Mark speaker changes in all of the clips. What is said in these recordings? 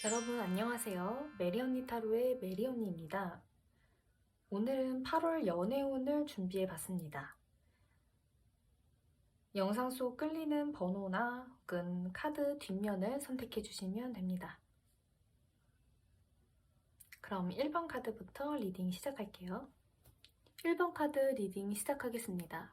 Speaker 1: 여러분 안녕하세요. 메리언니 타로의 메리언니입니다. 오늘은 8월 연애운을 준비해봤습니다. 영상 속 끌리는 번호나 혹은 카드 뒷면을 선택해주시면 됩니다. 그럼 1번 카드부터 리딩 시작할게요. 1번 카드 리딩 시작하겠습니다.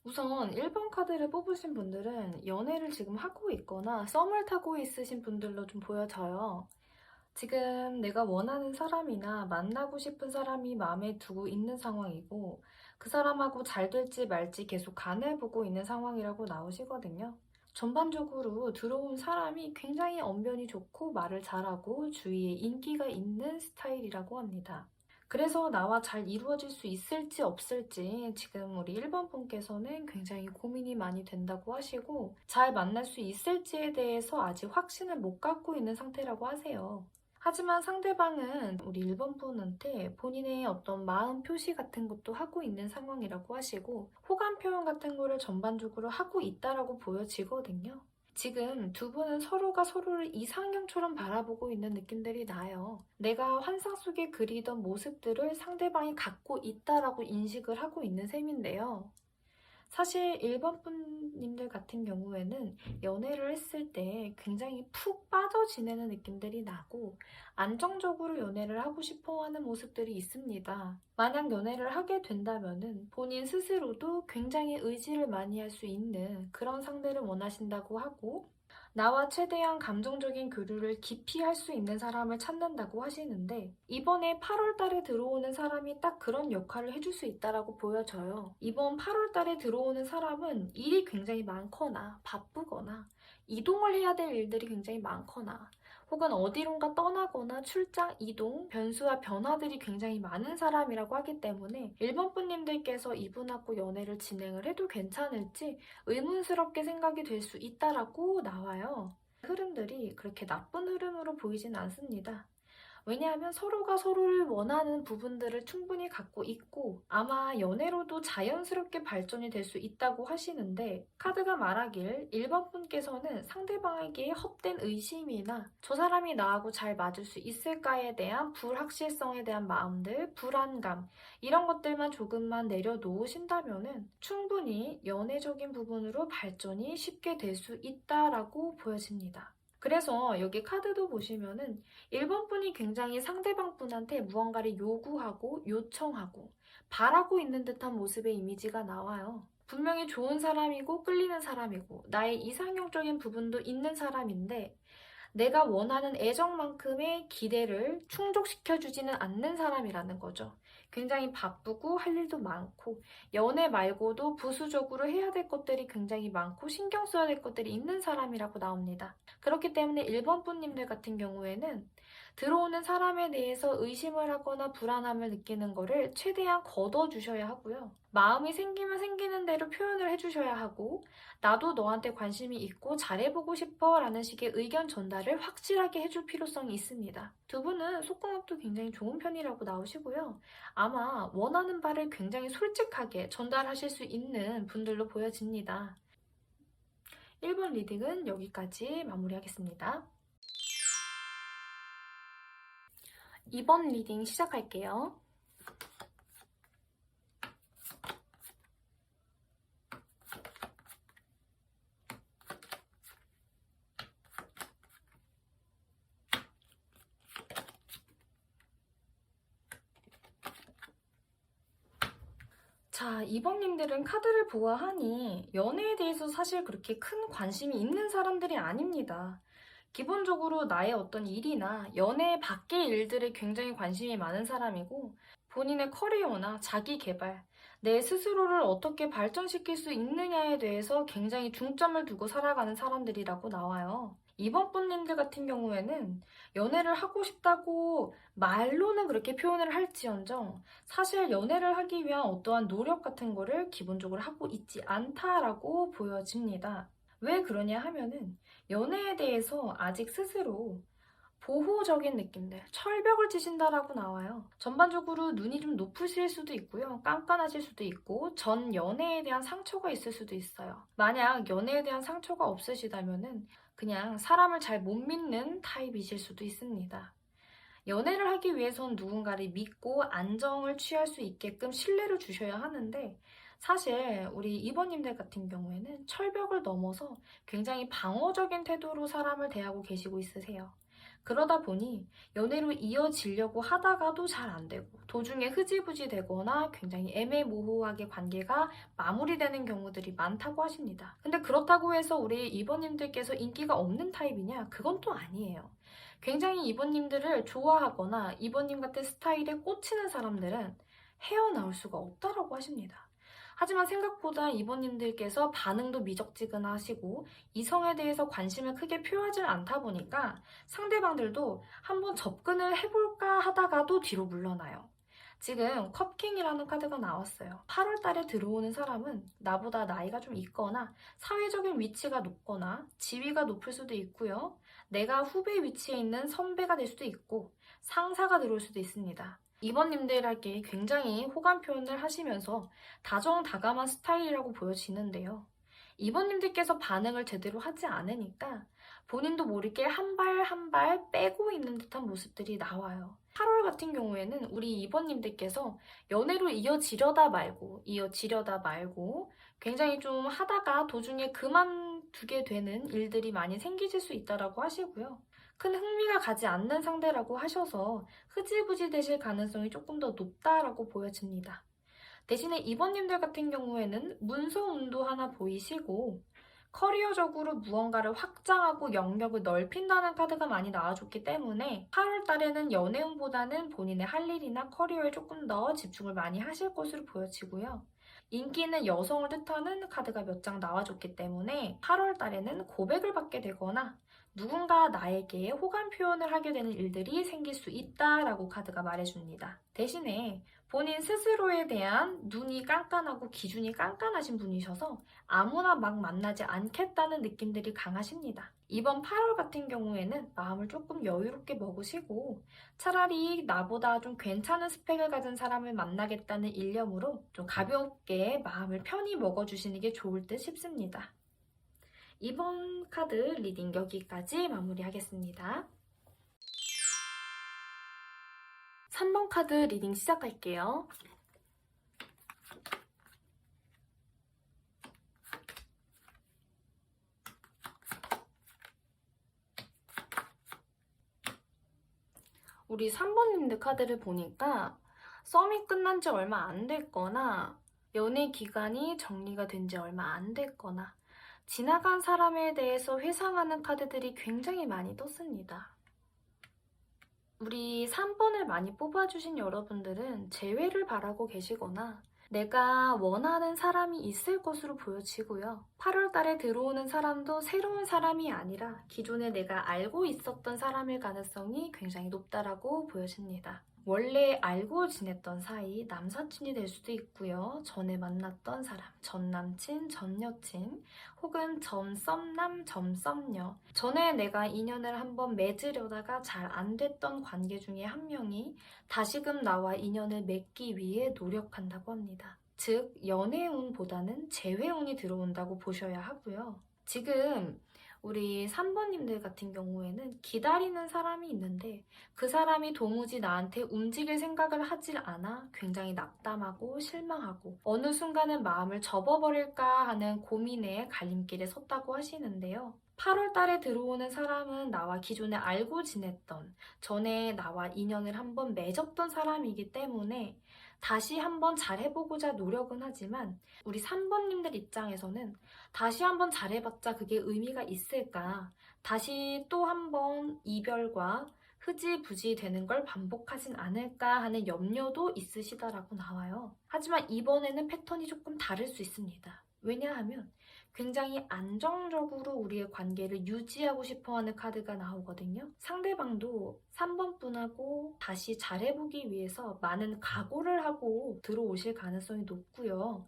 Speaker 1: 우선 1번 카드를 뽑으신 분들은 연애를 지금 하고 있거나 썸을 타고 있으신 분들로 좀 보여져요. 지금 내가 원하는 사람이나 만나고 싶은 사람이 마음에 두고 있는 상황이고 그 사람하고 잘 될지 말지 계속 간해보고 있는 상황이라고 나오시거든요. 전반적으로 들어온 사람이 굉장히 언변이 좋고 말을 잘하고 주위에 인기가 있는 스타일이라고 합니다. 그래서 나와 잘 이루어질 수 있을지 없을지 지금 우리 1번 분께서는 굉장히 고민이 많이 된다고 하시고 잘 만날 수 있을지에 대해서 아직 확신을 못 갖고 있는 상태라고 하세요. 하지만 상대방은 우리 1번 분한테 본인의 어떤 마음 표시 같은 것도 하고 있는 상황이라고 하시고 호감 표현 같은 거를 전반적으로 하고 있다라고 보여지거든요. 지금 두 분은 서로가 서로를 이상형처럼 바라보고 있는 느낌들이 나요. 내가 환상 속에 그리던 모습들을 상대방이 갖고 있다라고 인식을 하고 있는 셈인데요. 사실 1번 분님들 같은 경우에는 연애를 했을 때 굉장히 푹 빠져 지내는 느낌들이 나고 안정적으로 연애를 하고 싶어 하는 모습들이 있습니다. 만약 연애를 하게 된다면은 본인 스스로도 굉장히 의지를 많이 할 수 있는 그런 상대를 원하신다고 하고 나와 최대한 감정적인 교류를 깊이 할 수 있는 사람을 찾는다고 하시는데 이번에 8월 달에 들어오는 사람이 딱 그런 역할을 해줄 수 있다라고 보여져요. 이번 8월 달에 들어오는 사람은 일이 굉장히 많거나 바쁘거나 이동을 해야 될 일들이 굉장히 많거나 혹은 어디론가 떠나거나 출장, 이동, 변수와 변화들이 굉장히 많은 사람이라고 하기 때문에 1번 분님들께서 이분하고 연애를 진행을 해도 괜찮을지 의문스럽게 생각이 될 수 있다라고 나와요. 흐름들이 그렇게 나쁜 흐름으로 보이진 않습니다. 왜냐하면 서로가 서로를 원하는 부분들을 충분히 갖고 있고 아마 연애로도 자연스럽게 발전이 될 수 있다고 하시는데 카드가 말하길 1번 분께서는 상대방에게 헛된 의심이나 저 사람이 나하고 잘 맞을 수 있을까에 대한 불확실성에 대한 마음들, 불안감 이런 것들만 조금만 내려놓으신다면 충분히 연애적인 부분으로 발전이 쉽게 될 수 있다라고 보여집니다. 그래서 여기 카드도 보시면은 1번 분이 굉장히 상대방 분한테 무언가를 요구하고 요청하고 바라고 있는 듯한 모습의 이미지가 나와요. 분명히 좋은 사람이고 끌리는 사람이고 나의 이상형적인 부분도 있는 사람인데 내가 원하는 애정만큼의 기대를 충족시켜주지는 않는 사람이라는 거죠. 굉장히 바쁘고 할 일도 많고 연애 말고도 부수적으로 해야 될 것들이 굉장히 많고 신경 써야 될 것들이 있는 사람이라고 나옵니다. 그렇기 때문에 1번 분님들 같은 경우에는 들어오는 사람에 대해서 의심을 하거나 불안함을 느끼는 거를 최대한 걷어주셔야 하고요. 마음이 생기면 생기는 대로 표현을 해주셔야 하고 나도 너한테 관심이 있고 잘해보고 싶어 라는 식의 의견 전달을 확실하게 해줄 필요성이 있습니다. 두 분은 속궁합도 굉장히 좋은 편이라고 나오시고요. 아마 원하는 바를 굉장히 솔직하게 전달하실 수 있는 분들로 보여집니다. 1번 리딩은 여기까지 마무리하겠습니다. 2번 리딩 시작할게요. 자, 2번님들은 카드를 보아하니 연애에 대해서 사실 그렇게 큰 관심이 있는 사람들이 아닙니다. 기본적으로 나의 어떤 일이나 연애 밖의 일들에 굉장히 관심이 많은 사람이고 본인의 커리어나 자기 개발, 내 스스로를 어떻게 발전시킬 수 있느냐에 대해서 굉장히 중점을 두고 살아가는 사람들이라고 나와요. 이번 분님들 같은 경우에는 연애를 하고 싶다고 말로는 그렇게 표현을 할지언정 사실 연애를 하기 위한 어떠한 노력 같은 거를 기본적으로 하고 있지 않다라고 보여집니다. 왜 그러냐 하면은 연애에 대해서 아직 스스로 보호적인 느낌들, 철벽을 치신다라고 나와요. 전반적으로 눈이 좀 높으실 수도 있고요. 깐깐하실 수도 있고 전 연애에 대한 상처가 있을 수도 있어요. 만약 연애에 대한 상처가 없으시다면은 그냥 사람을 잘 못 믿는 타입이실 수도 있습니다. 연애를 하기 위해선 누군가를 믿고 안정을 취할 수 있게끔 신뢰를 주셔야 하는데 사실 우리 이번님들 같은 경우에는 철벽을 넘어서 굉장히 방어적인 태도로 사람을 대하고 계시고 있으세요. 그러다 보니 연애로 이어지려고 하다가도 잘 안 되고 도중에 흐지부지 되거나 굉장히 애매모호하게 관계가 마무리되는 경우들이 많다고 하십니다. 근데 그렇다고 해서 우리 이번님들께서 인기가 없는 타입이냐? 그건 또 아니에요. 굉장히 이번님들을 좋아하거나 이번님 같은 스타일에 꽂히는 사람들은 헤어나올 수가 없다라고 하십니다. 하지만 생각보다 이번님들께서 반응도 미적지근하시고 이성에 대해서 관심을 크게 표하지 않다 보니까 상대방들도 한번 접근을 해볼까 하다가도 뒤로 물러나요. 지금 컵킹이라는 카드가 나왔어요. 8월 달에 들어오는 사람은 나보다 나이가 좀 있거나 사회적인 위치가 높거나 지위가 높을 수도 있고요. 내가 후배 위치에 있는 선배가 될 수도 있고 상사가 들어올 수도 있습니다. 이번님들에게 굉장히 호감 표현을 하시면서 다정다감한 스타일이라고 보여지는데요. 이번님들께서 반응을 제대로 하지 않으니까 본인도 모르게 한 발 한 발 빼고 있는 듯한 모습들이 나와요. 8월 같은 경우에는 우리 이번님들께서 연애로 이어지려다 말고 굉장히 좀 하다가 도중에 그만두게 되는 일들이 많이 생기실 수 있다라고 하시고요. 큰 흥미가 가지 않는 상대라고 하셔서 흐지부지 되실 가능성이 조금 더 높다라고 보여집니다. 대신에 이번님들 같은 경우에는 문서운도 하나 보이시고 커리어적으로 무언가를 확장하고 영역을 넓힌다는 카드가 많이 나와줬기 때문에 8월 달에는 연애운보다는 본인의 할 일이나 커리어에 조금 더 집중을 많이 하실 것으로 보여지고요. 인기는 여성을 뜻하는 카드가 몇 장 나와줬기 때문에 8월 달에는 고백을 받게 되거나 누군가 나에게 호감 표현을 하게 되는 일들이 생길 수 있다라고 카드가 말해줍니다. 대신에 본인 스스로에 대한 눈이 깐깐하고 기준이 깐깐하신 분이셔서 아무나 막 만나지 않겠다는 느낌들이 강하십니다. 이번 8월 같은 경우에는 마음을 조금 여유롭게 먹으시고 차라리 나보다 좀 괜찮은 스펙을 가진 사람을 만나겠다는 일념으로 좀 가볍게 마음을 편히 먹어주시는 게 좋을 듯 싶습니다. 이번 카드 리딩 여기까지 마무리하겠습니다. 3번 카드 리딩 시작할게요. 우리 3번님들 카드를 보니까 썸이 끝난 지 얼마 안 됐거나 연애 기간이 정리가 된 지 얼마 안 됐거나 지나간 사람에 대해서 회상하는 카드들이 굉장히 많이 떴습니다. 우리 3번을 많이 뽑아주신 여러분들은 재회를 바라고 계시거나 내가 원하는 사람이 있을 것으로 보여지고요. 8월 달에 들어오는 사람도 새로운 사람이 아니라 기존에 내가 알고 있었던 사람일 가능성이 굉장히 높다라고 보여집니다. 원래 알고 지냈던 사이 남사친이 될 수도 있고요. 전에 만났던 사람, 전 남친, 전 여친, 혹은 전 썸남, 전 썸녀. 전에 내가 인연을 한번 맺으려다가 잘 안 됐던 관계 중에 한 명이 다시금 나와 인연을 맺기 위해 노력한다고 합니다. 즉, 연애운보다는 재회운이 들어온다고 보셔야 하고요. 지금 우리 3번님들 같은 경우에는 기다리는 사람이 있는데 그 사람이 도무지 나한테 움직일 생각을 하질 않아 굉장히 낙담하고 실망하고 어느 순간은 마음을 접어버릴까 하는 고민의 갈림길에 섰다고 하시는데요. 8월 달에 들어오는 사람은 나와 기존에 알고 지냈던 전에 나와 인연을 한번 맺었던 사람이기 때문에 다시 한번 잘해보고자 노력은 하지만 우리 3번님들 입장에서는 다시 한번 잘해봤자 그게 의미가 있을까? 다시 또 한번 이별과 흐지부지 되는 걸 반복하진 않을까 하는 염려도 있으시다라고 나와요. 하지만 이번에는 패턴이 조금 다를 수 있습니다. 왜냐하면 굉장히 안정적으로 우리의 관계를 유지하고 싶어하는 카드가 나오거든요. 상대방도 3번 분하고 다시 잘해보기 위해서 많은 각오를 하고 들어오실 가능성이 높고요.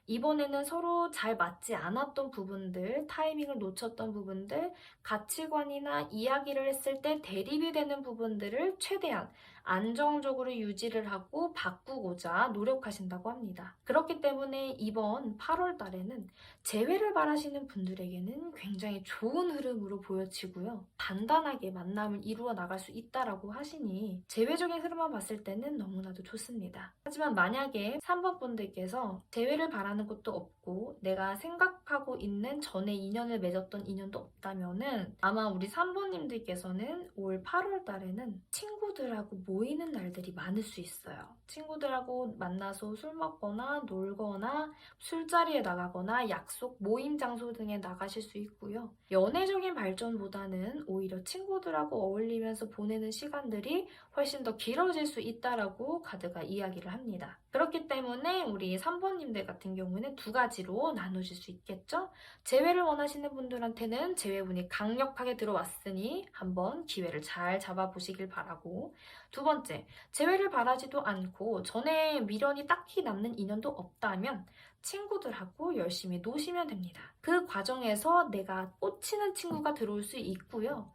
Speaker 1: 이번에는 서로 잘 맞지 않았던 부분들, 타이밍을 놓쳤던 부분들, 가치관이나 이야기를 했을 때 대립이 되는 부분들을 최대한 안정적으로 유지를 하고 바꾸고자 노력하신다고 합니다. 그렇기 때문에 이번 8월 달에는 재회를 바라시는 분들에게는 굉장히 좋은 흐름으로 보여지고요. 단단하게 만남을 이루어 나갈 수 있다라고 하시니 재회적인 흐름만 봤을 때는 너무나도 좋습니다. 하지만 만약에 3번 분들께서 재회를 바라는 것도 없고 내가 생각하고 있는 전에 인연을 맺었던 인연도 없다면은 아마 우리 3번님들께서는 올 8월 달에는 친구들하고 모이는 날들이 많을 수 있어요. 친구들하고 만나서 술 먹거나 놀거나 술자리에 나가거나 약속, 모임 장소 등에 나가실 수 있고요. 연애적인 발전보다는 오히려 친구들하고 어울리면서 보내는 시간들이 훨씬 더 길어질 수 있다라고 카드가 이야기를 합니다. 그렇기 때문에 우리 3번님들 같은 경우는 두 가지로 나누실 수 있겠죠? 재회를 원하시는 분들한테는 재회운이 강력하게 들어왔으니 한번 기회를 잘 잡아보시길 바라고, 두 번째, 재회를 바라지도 않고 전에 미련이 딱히 남는 인연도 없다면 친구들하고 열심히 노시면 됩니다. 그 과정에서 내가 꽂히는 친구가 들어올 수 있고요.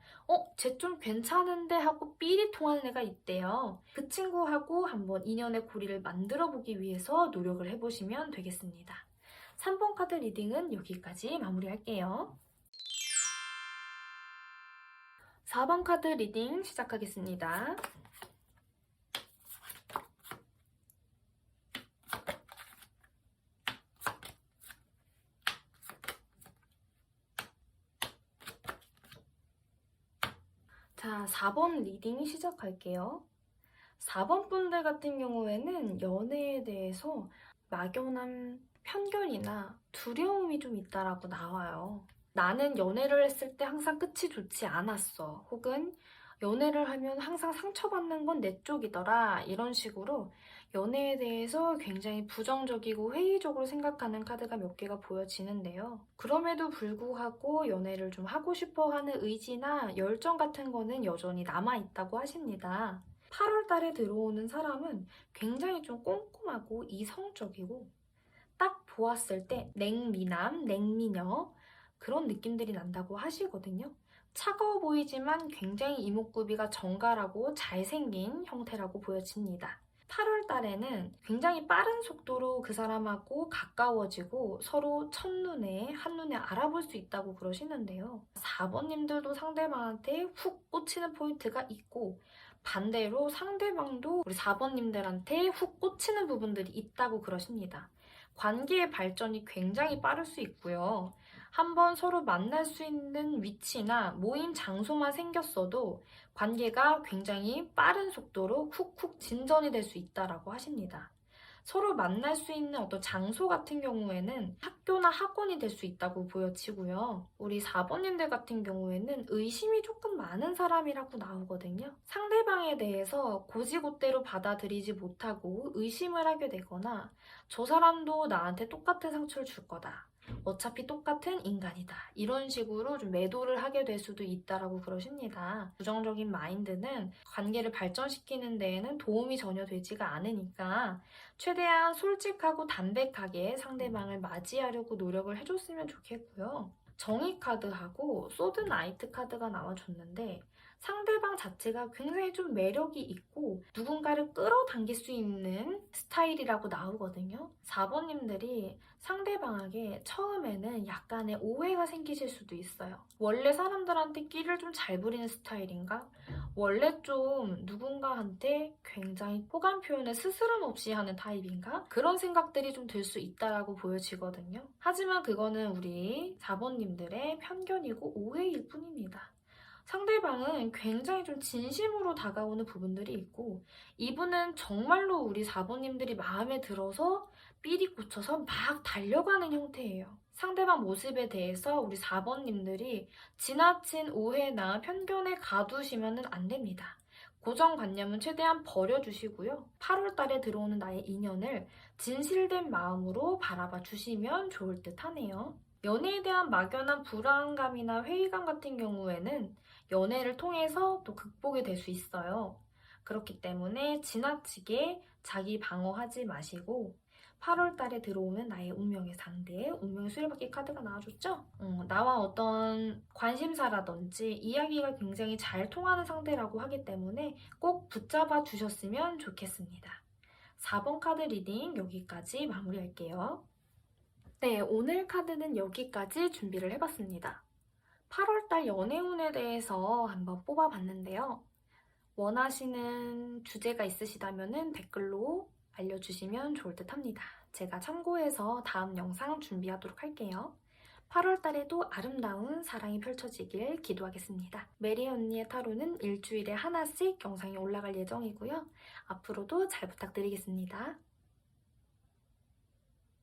Speaker 1: 쟤 좀 괜찮은데 하고 삘이 통하는 애가 있대요. 그 친구하고 한번 인연의 고리를 만들어 보기 위해서 노력을 해보시면 되겠습니다. 3번 카드 리딩은 여기까지 마무리할게요. 4번 카드 리딩 시작하겠습니다. 자, 4번 리딩 시작할게요. 4번 분들 같은 경우에는 연애에 대해서 막연한 편견이나 두려움이 좀 있다라고 나와요. 나는 연애를 했을 때 항상 끝이 좋지 않았어. 혹은 연애를 하면 항상 상처받는 건 내 쪽이더라. 이런 식으로 연애에 대해서 굉장히 부정적이고 회의적으로 생각하는 카드가 몇 개가 보여지는데요. 그럼에도 불구하고 연애를 좀 하고 싶어 하는 의지나 열정 같은 거는 여전히 남아있다고 하십니다. 8월 달에 들어오는 사람은 굉장히 좀 꼼꼼하고 이성적이고 딱 보았을 때 냉미남, 냉미녀 그런 느낌들이 난다고 하시거든요. 차가워 보이지만 굉장히 이목구비가 정갈하고 잘생긴 형태라고 보여집니다. 8월 달에는 굉장히 빠른 속도로 그 사람하고 가까워지고 서로 첫눈에 한눈에 알아볼 수 있다고 그러시는데요. 4번님들도 상대방한테 훅 꽂히는 포인트가 있고 반대로 상대방도 우리 4번님들한테 훅 꽂히는 부분들이 있다고 그러십니다. 관계의 발전이 굉장히 빠를 수 있고요. 한번 서로 만날 수 있는 위치나 모임 장소만 생겼어도 관계가 굉장히 빠른 속도로 훅훅 진전이 될 수 있다고 하십니다. 서로 만날 수 있는 어떤 장소 같은 경우에는 학교나 학원이 될 수 있다고 보여지고요. 우리 4번님들 같은 경우에는 의심이 조금 많은 사람이라고 나오거든요. 상대방에 대해서 고지고대로 받아들이지 못하고 의심을 하게 되거나 저 사람도 나한테 똑같은 상처를 줄 거다. 어차피 똑같은 인간이다. 이런 식으로 좀 매도를 하게 될 수도 있다라고 그러십니다. 부정적인 마인드는 관계를 발전시키는 데에는 도움이 전혀 되지가 않으니까 최대한 솔직하고 담백하게 상대방을 맞이하려고 노력을 해줬으면 좋겠고요. 정의 카드하고 소드 나이트 카드가 나와줬는데 상대방 자체가 굉장히 좀 매력이 있고 누군가를 끌어당길 수 있는 스타일이라고 나오거든요. 4번님들이 상대방에게 처음에는 약간의 오해가 생기실 수도 있어요. 원래 사람들한테 끼를 좀 잘 부리는 스타일인가? 원래 좀 누군가한테 굉장히 호감 표현을 스스럼 없이 하는 타입인가? 그런 생각들이 좀 들 수 있다라고 보여지거든요. 하지만 그거는 우리 4번님들의 편견이고 오해일 뿐입니다. 상대방은 굉장히 좀 진심으로 다가오는 부분들이 있고 이분은 정말로 우리 4번님들이 마음에 들어서 삘이 꽂혀서 막 달려가는 형태예요. 상대방 모습에 대해서 우리 4번님들이 지나친 오해나 편견에 가두시면 안 됩니다. 고정관념은 최대한 버려주시고요. 8월 달에 들어오는 나의 인연을 진실된 마음으로 바라봐 주시면 좋을 듯 하네요. 연애에 대한 막연한 불안감이나 회의감 같은 경우에는 연애를 통해서 또 극복이 될 수 있어요. 그렇기 때문에 지나치게 자기 방어하지 마시고 8월 달에 들어오는 나의 운명의 상대, 운명의 수레바퀴 카드가 나와줬죠? 나와 어떤 관심사라든지 이야기가 굉장히 잘 통하는 상대라고 하기 때문에 꼭 붙잡아 주셨으면 좋겠습니다. 4번 카드 리딩 여기까지 마무리할게요. 네, 오늘 카드는 여기까지 준비를 해봤습니다. 8월달 연애운에 대해서 한번 뽑아봤는데요. 원하시는 주제가 있으시다면 댓글로 알려주시면 좋을 듯 합니다. 제가 참고해서 다음 영상 준비하도록 할게요. 8월 달에도 아름다운 사랑이 펼쳐지길 기도하겠습니다. 메리 언니의 타로는 일주일에 하나씩 영상이 올라갈 예정이고요. 앞으로도 잘 부탁드리겠습니다.